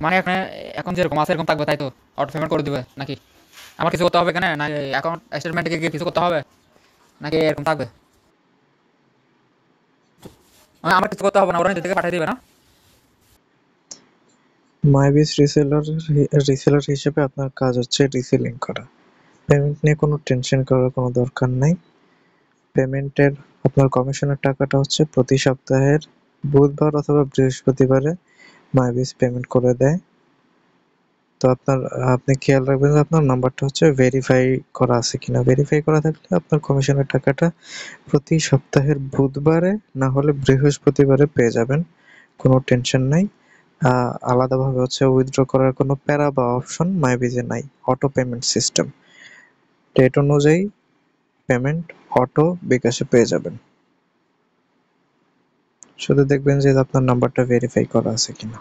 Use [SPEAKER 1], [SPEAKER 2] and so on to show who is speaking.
[SPEAKER 1] মানে এখন যেরকম আছে এরকম থাকবে, তাই তো? অটো পেমেন্ট করে দিবে নাকি? আমার কিছু করতে হবে কেন? না অ্যাকাউন্ট স্টেটমেন্টে গিয়ে কিছু করতে হবে, নাকি এরকম থাকবে? আমার কিছু করতে হবে না, ওরা নিজে থেকে পাঠিয়ে দিবে না?
[SPEAKER 2] মাইবিস রিসেলার হিসেবে আপনার কাজ হচ্ছে রিসেলিং করা। পেমেন্ট নিয়ে কোনো টেনশন করার কোনো দরকার নাই। পেমেন্টের আপনার কমিশনের টাকাটা হচ্ছে প্রতি সপ্তাহের বুধবার অথবা বৃহস্পতিবারে মাইবিস পেমেন্ট করে দেয়। তো আপনি খেয়াল রাখবেন যে আপনার নাম্বারটা হচ্ছে ভেরিফাই করা আছে কিনা। ভেরিফাই করা থাকলে আপনার কমিশনের টাকাটা প্রতি সপ্তাহের বুধবারে না হলে বৃহস্পতিবারে পেয়ে যাবেন। কোনো টেনশন নাই। আলাদাভাবে হচ্ছে উইথড্র করার কোনো প্যারা বা অপশন মাইবিজে নাই। Auto payment system. ডেট অনুযায়ী পেমেন্ট অটো বিকাশে পেয়ে যাবেন। শুধু দেখবেন যে আপনার নাম্বারটা ভেরিফাই করা আছে কিনা।